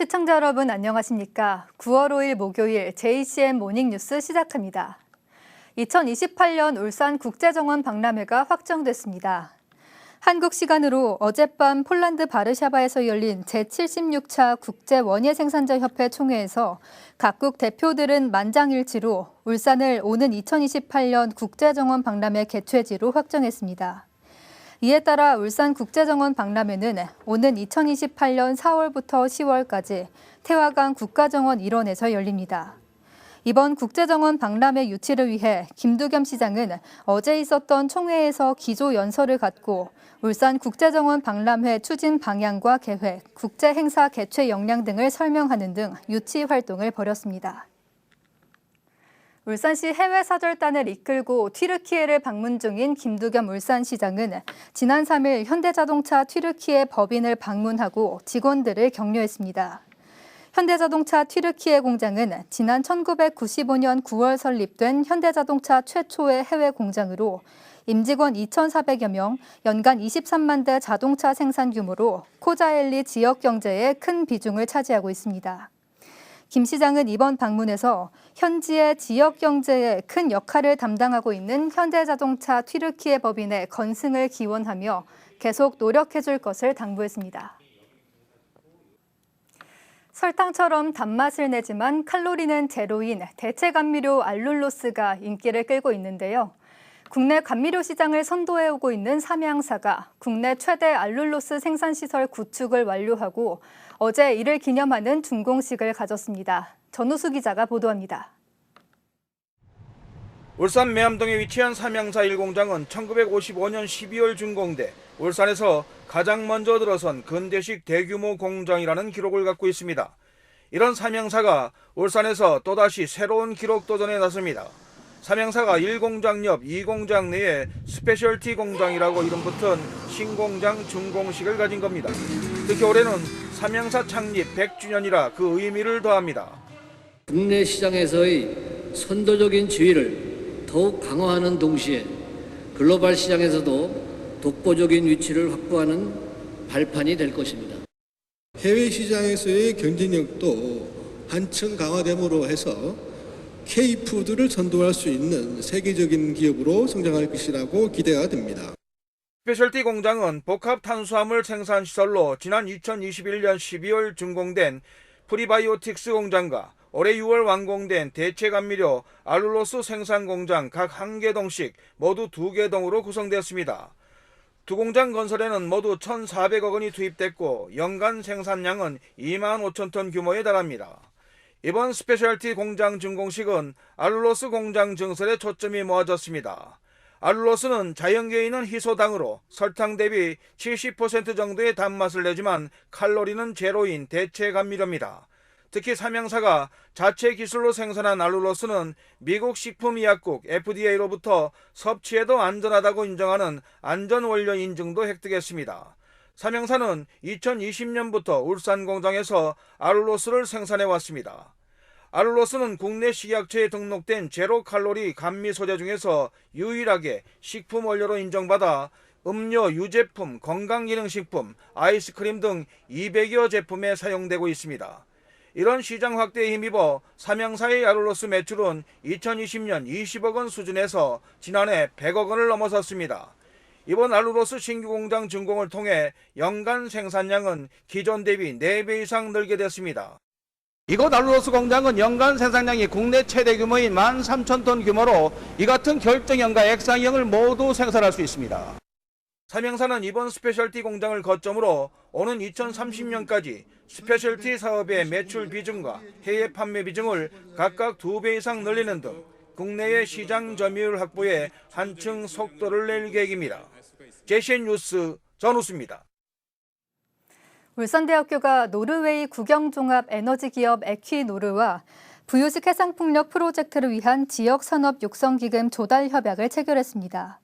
시청자 여러분 안녕하십니까? 9월 5일 목요일 JCN 모닝뉴스 시작합니다. 2028년 울산국제정원 박람회가 확정됐습니다. 한국 시간으로 어젯밤 폴란드 바르샤바에서 열린 제76차 국제원예생산자협회 총회에서 각국 대표들은 만장일치로 울산을 오는 2028년 국제정원 박람회 개최지로 확정했습니다. 이에 따라 울산국제정원 박람회는 오는 2028년 4월부터 10월까지 태화강 국가정원 일원에서 열립니다. 이번 국제정원 박람회 유치를 위해 김두겸 시장은 어제 있었던 총회에서 기조연설을 갖고 울산국제정원 박람회 추진 방향과 계획, 국제행사 개최 역량 등을 설명하는 등 유치 활동을 벌였습니다. 울산시 해외사절단을 이끌고 튀르키예를 방문 중인 김두겸 울산시장은 지난 3일 현대자동차 튀르키예 법인을 방문하고 직원들을 격려했습니다. 현대자동차 튀르키예 공장은 지난 1995년 9월 설립된 현대자동차 최초의 해외 공장으로 임직원 2,400여 명, 연간 23만 대 자동차 생산 규모로 코자엘리 지역 경제에 큰 비중을 차지하고 있습니다. 김 시장은 이번 방문에서 현지의 지역 경제에 큰 역할을 담당하고 있는 현대자동차 튀르키예 법인의 건승을 기원하며 계속 노력해줄 것을 당부했습니다. 설탕처럼 단맛을 내지만 칼로리는 제로인 대체 감미료 알룰로스가 인기를 끌고 있는데요. 국내 감미료 시장을 선도해오고 있는 삼양사가 국내 최대 알룰로스 생산시설 구축을 완료하고 어제 이를 기념하는 준공식을 가졌습니다. 전우수 기자가 보도합니다. 울산 매암동에 위치한 삼양사 1공장은 1955년 12월 준공돼 울산에서 가장 먼저 들어선 근대식 대규모 공장이라는 기록을 갖고 있습니다. 이런 삼양사가 울산에서 또다시 새로운 기록 도전에 나섭니다. 삼양사가 1공장 옆 2공장 내에 스페셜티 공장이라고 이름 붙은 신공장 준공식을 가진 겁니다. 특히 올해는 삼양사 창립 100주년이라 그 의미를 더합니다. 국내 시장에서의 선도적인 지위를 더욱 강화하는 동시에 글로벌 시장에서도 독보적인 위치를 확보하는 발판이 될 것입니다. 해외 시장에서의 경쟁력도 한층 강화됨으로 해서 K푸드를 선도할 수 있는 세계적인 기업으로 성장할 것이라고 기대가 됩니다. 스페셜티 공장은 복합 탄수화물 생산 시설로 지난 2021년 12월 준공된 프리바이오틱스 공장과 올해 6월 완공된 대체 감미료 알룰로스 생산 공장 각 1개동씩 모두 2개동으로 구성되었습니다. 두 공장 건설에는 모두 1,400억 원이 투입됐고 연간 생산량은 2만 5천 톤 규모에 달합니다. 이번 스페셜티 공장 준공식은 알룰로스 공장 증설에 초점이 모아졌습니다. 알룰로스는 자연계에 있는 희소당으로 설탕 대비 70% 정도의 단맛을 내지만 칼로리는 제로인 대체 감미료입니다. 특히 삼양사가 자체 기술로 생산한 알룰로스는 미국 식품의약국 FDA로부터 섭취에도 안전하다고 인정하는 안전원료 인증도 획득했습니다. 삼양사는 2020년부터 울산 공장에서 알룰로스를 생산해 왔습니다. 알룰로스는 국내 식약처에 등록된 제로 칼로리 감미 소재 중에서 유일하게 식품 원료로 인정받아 음료, 유제품, 건강기능식품, 아이스크림 등 200여 제품에 사용되고 있습니다. 이런 시장 확대에 힘입어 삼양사의 알룰로스 매출은 2020년 20억 원 수준에서 지난해 100억 원을 넘어섰습니다. 이번 알룰로스 신규 공장 준공을 통해 연간 생산량은 기존 대비 4배 이상 늘게 됐습니다. 이곳 알룰로스 공장은 연간 생산량이 국내 최대 규모인 13,000톤 규모로 이 같은 결정형과 액상형을 모두 생산할 수 있습니다. 삼양사는 이번 스페셜티 공장을 거점으로 오는 2030년까지 스페셜티 사업의 매출 비중과 해외 판매 비중을 각각 2배 이상 늘리는 등 국내의 시장 점유율 확보에 한층 속도를 낼 계획입니다. JCN 뉴스 전우수입니다. 울산대학교가 노르웨이 국영종합 에너지 기업 에퀴노르와 부유식 해상풍력 프로젝트를 위한 지역산업 육성기금 조달 협약을 체결했습니다.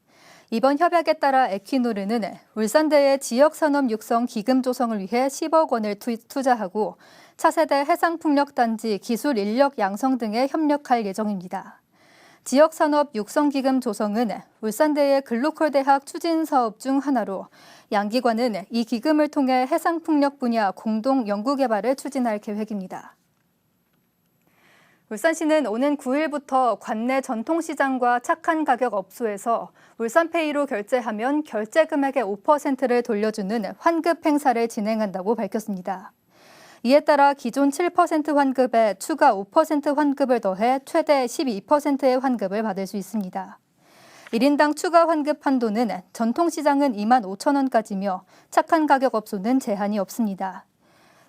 이번 협약에 따라 에퀴노르는 울산대의 지역산업 육성 기금 조성을 위해 10억 원을 투자하고 차세대 해상풍력단지 기술 인력 양성 등에 협력할 예정입니다. 지역산업 육성기금 조성은 울산대의 글로컬 대학 추진 사업 중 하나로 양기관은 이 기금을 통해 해상풍력 분야 공동 연구개발을 추진할 계획입니다. 울산시는 오는 9일부터 관내 전통시장과 착한 가격 업소에서 울산페이로 결제하면 결제 금액의 5%를 돌려주는 환급 행사를 진행한다고 밝혔습니다. 이에 따라 기존 7% 환급에 추가 5% 환급을 더해 최대 12%의 환급을 받을 수 있습니다. 1인당 추가 환급 한도는 전통시장은 2만 5천 원까지며 착한 가격 업소는 제한이 없습니다.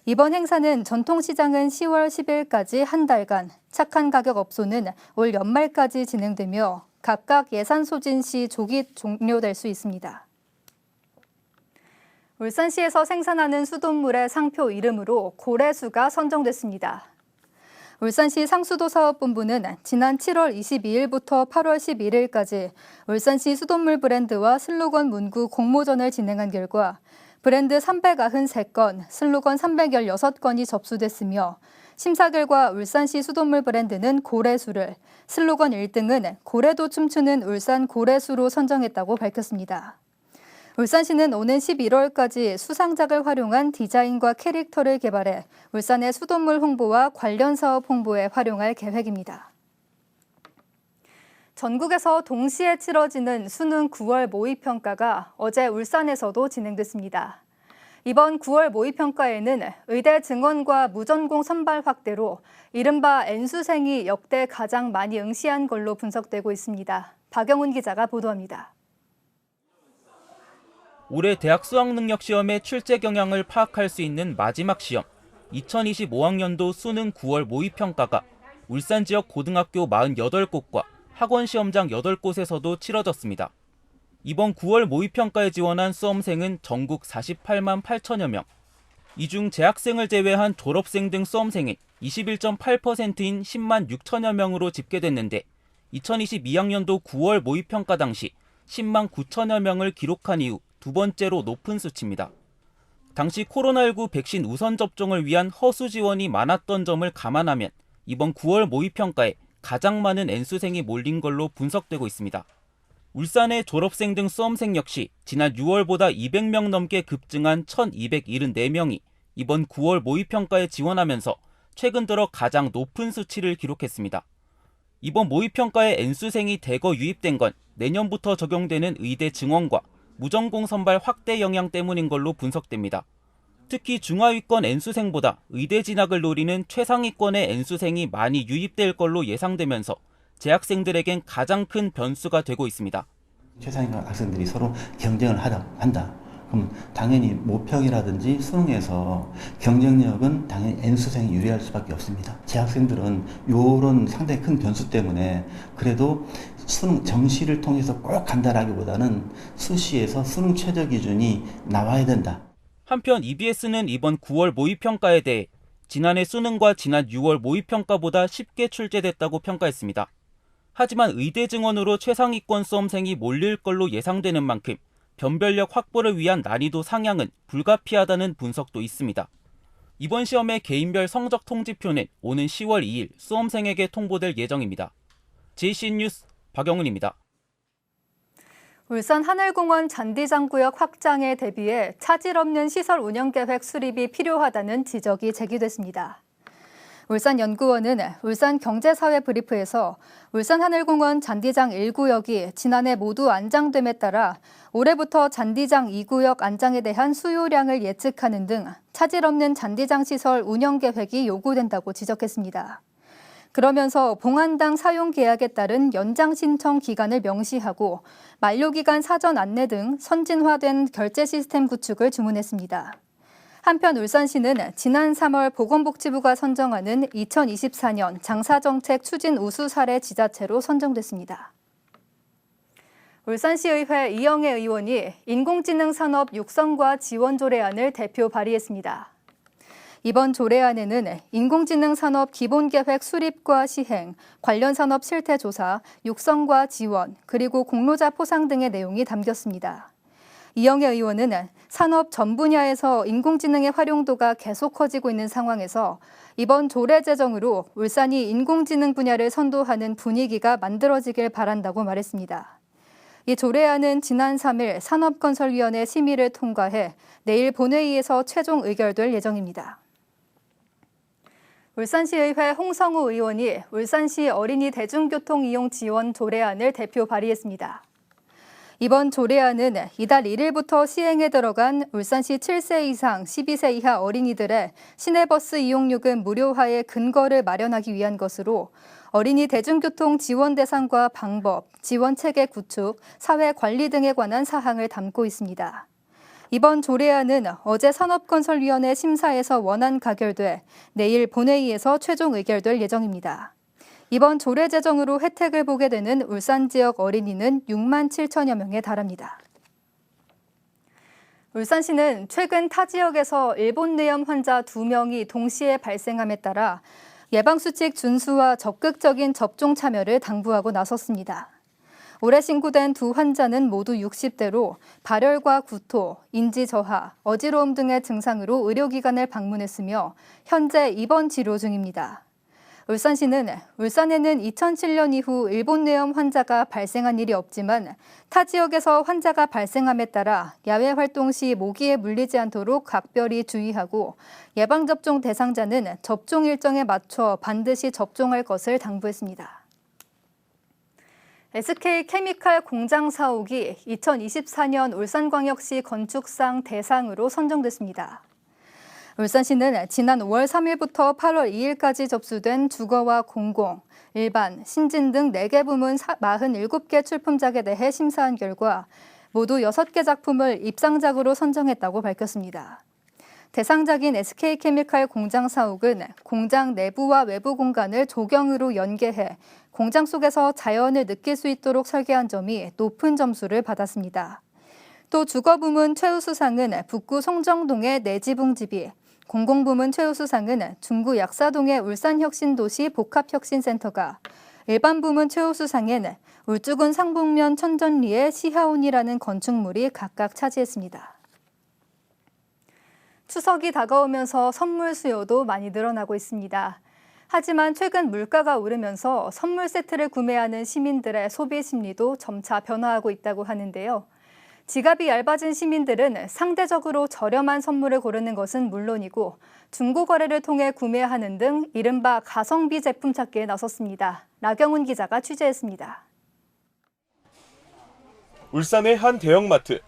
이번 행사는 전통시장은 10월 10일까지 한 달간, 착한 가격 업소는 올 연말까지 진행되며 각각 예산 소진 시 조기 종료될 수 있습니다. 울산시에서 생산하는 수돗물의 상표 이름으로 고래수가 선정됐습니다. 울산시 상수도사업본부는 지난 7월 22일부터 8월 11일까지 울산시 수돗물 브랜드와 슬로건 문구 공모전을 진행한 결과 브랜드 393건, 슬로건 316건이 접수됐으며 심사 결과 울산시 수돗물 브랜드는 고래수를, 슬로건 1등은 고래도 춤추는 울산 고래수로 선정했다고 밝혔습니다. 울산시는 오는 11월까지 수상작을 활용한 디자인과 캐릭터를 개발해 울산의 수돗물 홍보와 관련 사업 홍보에 활용할 계획입니다. 전국에서 동시에 치러지는 수능 9월 모의평가가 어제 울산에서도 진행됐습니다. 이번 9월 모의평가에는 의대 증원과 무전공 선발 확대로 이른바 N수생이 역대 가장 많이 응시한 걸로 분석되고 있습니다. 박영훈 기자가 보도합니다. 올해 대학 수학능력시험의 출제 경향을 파악할 수 있는 마지막 시험, 2025학년도 수능 9월 모의평가가 울산 지역 고등학교 48곳과 학원 시험장 8곳에서도 치러졌습니다. 이번 9월 모의평가에 지원한 수험생은 전국 48만 8천여 명. 이 중 재학생을 제외한 졸업생 등 수험생은 21.8%인 10만 6천여 명으로 집계됐는데 2022학년도 9월 모의평가 당시 10만 9천여 명을 기록한 이후 두 번째로 높은 수치입니다. 당시 코로나19 백신 우선 접종을 위한 허수 지원이 많았던 점을 감안하면 이번 9월 모의평가에 가장 많은 N수생이 몰린 걸로 분석되고 있습니다. 울산의 졸업생 등 수험생 역시 지난 6월보다 200명 넘게 급증한 1,274명이 이번 9월 모의평가에 지원하면서 최근 들어 가장 높은 수치를 기록했습니다. 이번 모의평가에 N수생이 대거 유입된 건 내년부터 적용되는 의대 증원과 무전공 선발 확대 영향 때문인 걸로 분석됩니다. 특히 중하위권 N수생보다 의대 진학을 노리는 최상위권의 N수생이 많이 유입될 걸로 예상되면서 재학생들에겐 가장 큰 변수가 되고 있습니다. 최상위권 학생들이 서로 경쟁을 한다. 그럼 당연히 모평이라든지 수능에서 경쟁력은 당연히 N수생이 유리할 수밖에 없습니다. 재학생들은 이런 상당히 큰 변수 때문에 그래도 수능 정시를 통해서 꼭 간다라기보다는 수시에서 수능 최저 기준이 나와야 된다. 한편 EBS는 이번 9월 모의평가에 대해 지난해 수능과 지난 6월 모의평가보다 쉽게 출제됐다고 평가했습니다. 하지만 의대 증원으로 최상위권 수험생이 몰릴 걸로 예상되는 만큼 변별력 확보를 위한 난이도 상향은 불가피하다는 분석도 있습니다. 이번 시험의 개인별 성적 통지표는 오는 10월 2일 수험생에게 통보될 예정입니다. JCN 뉴스 박영훈입니다. 울산 하늘공원 잔디장 구역 확장에 대비해 차질 없는 시설 운영 계획 수립이 필요하다는 지적이 제기됐습니다. 울산연구원은 울산경제사회 브리프에서 울산하늘공원 잔디장 1구역이 지난해 모두 안장됨에 따라 올해부터 잔디장 2구역 안장에 대한 수요량을 예측하는 등 차질 없는 잔디장 시설 운영 계획이 요구된다고 지적했습니다. 그러면서 봉안당 사용 계약에 따른 연장 신청 기간을 명시하고 만료기간 사전 안내 등 선진화된 결제 시스템 구축을 주문했습니다. 한편 울산시는 지난 3월 보건복지부가 선정하는 2024년 장사정책 추진 우수 사례 지자체로 선정됐습니다. 울산시의회 이영애 의원이 인공지능 산업 육성과 지원 조례안을 대표 발의했습니다. 이번 조례안에는 인공지능 산업 기본계획 수립과 시행, 관련 산업 실태 조사, 육성과 지원, 그리고 공로자 포상 등의 내용이 담겼습니다. 이영애 의원은 산업 전 분야에서 인공지능의 활용도가 계속 커지고 있는 상황에서 이번 조례 제정으로 울산이 인공지능 분야를 선도하는 분위기가 만들어지길 바란다고 말했습니다. 이 조례안은 지난 3일 산업건설위원회 심의를 통과해 내일 본회의에서 최종 의결될 예정입니다. 울산시의회 홍성우 의원이 울산시 어린이 대중교통 이용 지원 조례안을 대표 발의했습니다. 이번 조례안은 이달 1일부터 시행에 들어간 울산시 7세 이상 12세 이하 어린이들의 시내버스 이용요금 무료화의 근거를 마련하기 위한 것으로 어린이 대중교통 지원 대상과 방법, 지원 체계 구축, 사회 관리 등에 관한 사항을 담고 있습니다. 이번 조례안은 어제 산업건설위원회 심사에서 원안 가결돼 내일 본회의에서 최종 의결될 예정입니다. 이번 조례 제정으로 혜택을 보게 되는 울산 지역 어린이는 6만 7천여 명에 달합니다. 울산시는 최근 타 지역에서 일본 뇌염 환자 2명이 동시에 발생함에 따라 예방수칙 준수와 적극적인 접종 참여를 당부하고 나섰습니다. 올해 신고된 두 환자는 모두 60대로 발열과 구토, 인지 저하, 어지러움 등의 증상으로 의료기관을 방문했으며 현재 입원 치료 중입니다. 울산시는 울산에는 2007년 이후 일본 뇌염 환자가 발생한 일이 없지만 타 지역에서 환자가 발생함에 따라 야외 활동 시 모기에 물리지 않도록 각별히 주의하고 예방접종 대상자는 접종 일정에 맞춰 반드시 접종할 것을 당부했습니다. SK케미칼 공장 사옥이 2024년 울산광역시 건축상 대상으로 선정됐습니다. 울산시는 지난 5월 3일부터 8월 2일까지 접수된 주거와 공공, 일반, 신진 등 4개 부문 47개 출품작에 대해 심사한 결과 모두 6개 작품을 입상작으로 선정했다고 밝혔습니다. 대상작인 SK케미칼 공장 사옥은 공장 내부와 외부 공간을 조경으로 연계해 공장 속에서 자연을 느낄 수 있도록 설계한 점이 높은 점수를 받았습니다. 또 주거부문 최우수상은 북구 송정동의 내지붕집이, 공공부문 최우수상은 중구 약사동의 울산혁신도시 복합혁신센터가, 일반 부문 최우수상에는 울주군 상북면 천전리의 시하온이라는 건축물이 각각 차지했습니다. 추석이 다가오면서 선물 수요도 많이 늘어나고 있습니다. 하지만 최근 물가가 오르면서 선물 세트를 구매하는 시민들의 소비 심리도 점차 변화하고 있다고 하는데요. 지갑이 얇아진 시민들은 상대적으로 저렴한 선물을 고르는 것은 물론이고 중고 거래를 통해 구매하는 등 이른바 가성비 제품 찾기에 나섰습니다. 나경훈 기자가 취재했습니다. 울산의 한 대형마트.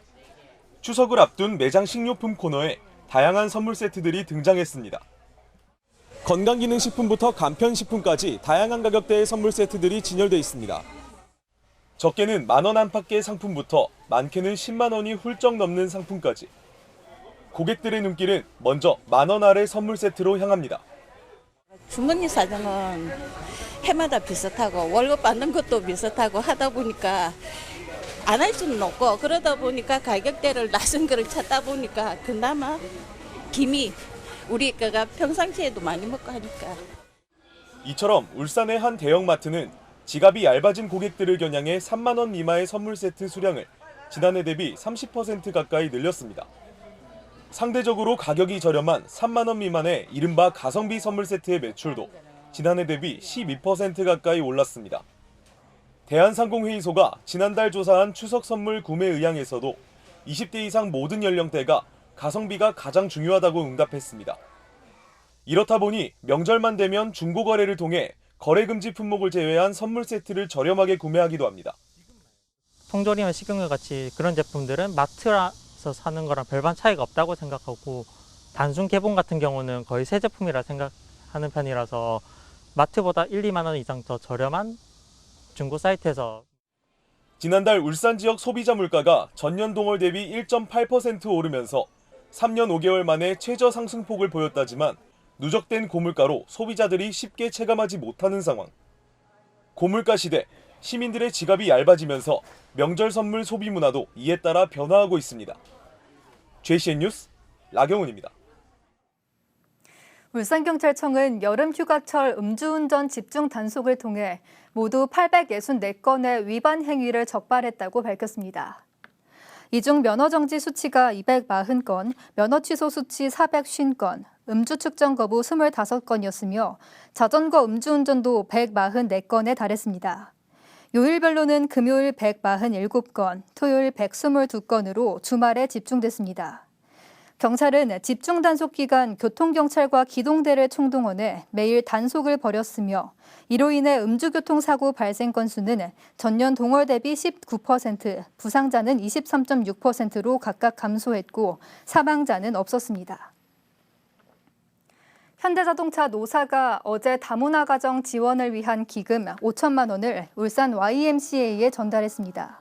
추석을 앞둔 매장 식료품 코너에 다양한 선물 세트들이 등장했습니다. 건강기능식품부터 간편식품까지 다양한 가격대의 선물 세트들이 진열돼 있습니다. 적게는 10,000원 안팎의 상품부터 많게는 10만 원이 훌쩍 넘는 상품까지. 고객들의 눈길은 먼저 10,000원 아래 선물 세트로 향합니다. 주머니 사정은 해마다 비슷하고 월급 받는 것도 비슷하고 하다 보니까 안 할 수는 없고 그러다 보니까 가격대를 낮은 거를 찾다 보니까 그나마 김이 우리 거가 평상시에도 많이 먹고 하니까. 이처럼 울산의 한 대형마트는 지갑이 얇아진 고객들을 겨냥해 3만 원 미만의 선물 세트 수량을 지난해 대비 30% 가까이 늘렸습니다. 상대적으로 가격이 저렴한 3만 원 미만의 이른바 가성비 선물 세트의 매출도 지난해 대비 12% 가까이 올랐습니다. 대한상공회의소가 지난달 조사한 추석 선물 구매 의향에서도 20대 이상 모든 연령대가 가성비가 가장 중요하다고 응답했습니다. 이렇다 보니 명절만 되면 중고 거래를 통해 거래금지 품목을 제외한 선물 세트를 저렴하게 구매하기도 합니다. 통조림이나 식용유 같이 그런 제품들은 마트에서 사는 거랑 별반 차이가 없다고 생각하고 단순 개봉 같은 경우는 거의 새 제품이라 생각하는 편이라서 마트보다 1, 2만 원 이상 더 저렴한 중고 사이트에서. 지난달 울산 지역 소비자 물가가 전년 동월 대비 1.8% 오르면서 3년 5개월 만에 최저 상승폭을 보였다지만 누적된 고물가로 소비자들이 쉽게 체감하지 못하는 상황. 고물가 시대, 시민들의 지갑이 얇아지면서 명절 선물 소비 문화도 이에 따라 변화하고 있습니다. JCN 뉴스 나경훈입니다. 울산경찰청은 여름 휴가철 음주운전 집중 단속을 통해 모두 864건의 위반 행위를 적발했다고 밝혔습니다. 이 중 면허정지 수치가 240건, 면허 취소 수치 450건, 음주 측정 거부 25건이었으며 자전거 음주운전도 144건에 달했습니다. 요일별로는 금요일 147건, 토요일 122건으로 주말에 집중됐습니다. 경찰은 집중 단속 기간 교통경찰과 기동대를 총동원해 매일 단속을 벌였으며 이로 인해 음주교통사고 발생 건수는 전년 동월 대비 19%, 부상자는 23.6%로 각각 감소했고 사망자는 없었습니다. 현대자동차 노사가 어제 다문화 가정 지원을 위한 기금 5천만 원을 울산 YMCA에 전달했습니다.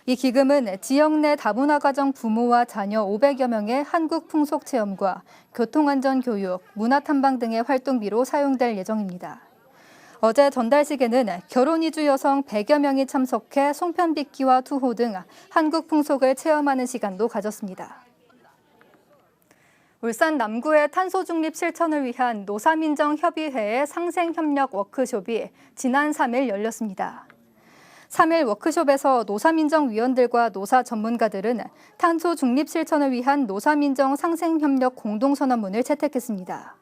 이 기금은 지역 내 다문화 가정 부모와 자녀 500여 명의 한국 풍속 체험과 교통안전 교육, 문화 탐방 등의 활동비로 사용될 예정입니다. 어제 전달식에는 결혼 이주 여성 100여 명이 참석해 송편빚기와 투호 등 한국 풍속을 체험하는 시간도 가졌습니다. 울산 남구의 탄소 중립 실천을 위한 노사민정협의회의 상생협력 워크숍이 지난 3일 열렸습니다. 3일 워크숍에서 노사민정위원들과 노사 전문가들은 탄소 중립 실천을 위한 노사민정 상생협력 공동선언문을 채택했습니다.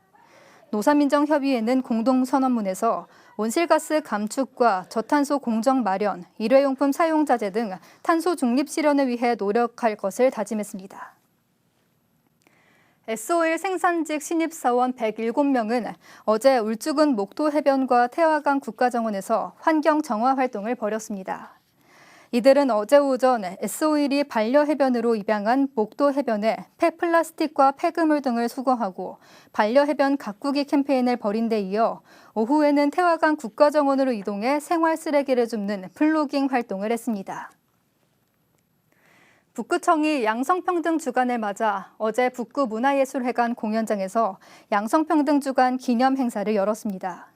노사민정협의회는 공동선언문에서 온실가스 감축과 저탄소 공정 마련, 일회용품 사용자재 등 탄소 중립 실현을 위해 노력할 것을 다짐했습니다. S-오일 생산직 신입사원 107명은 어제 울주군 목도해변과 태화강 국가정원에서 환경 정화 활동을 벌였습니다. 이들은 어제 오전 S-오일이 반려해변으로 입양한 목도해변에 폐플라스틱과 폐그물 등을 수거하고 반려해변 가꾸기 캠페인을 벌인 데 이어 오후에는 태화강 국가정원으로 이동해 생활 쓰레기를 줍는 플로깅 활동을 했습니다. 북구청이 양성평등 주간을 맞아 어제 북구 문화예술회관 공연장에서 양성평등 주간 기념 행사를 열었습니다.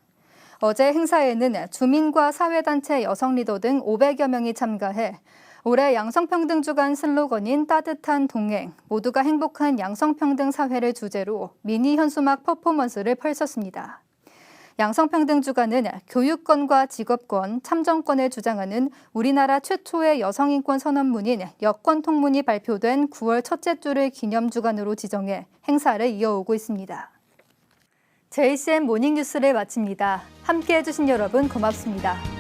어제 행사에는 주민과 사회단체 여성 리더 등 500여 명이 참가해 올해 양성평등 주간 슬로건인 따뜻한 동행, 모두가 행복한 양성평등 사회를 주제로 미니 현수막 퍼포먼스를 펼쳤습니다. 양성평등 주간은 교육권과 직업권, 참정권을 주장하는 우리나라 최초의 여성인권 선언문인 여권통문이 발표된 9월 첫째 주를 기념 주간으로 지정해 행사를 이어오고 있습니다. JCN 모닝뉴스를 마칩니다. 함께해 주신 여러분 고맙습니다.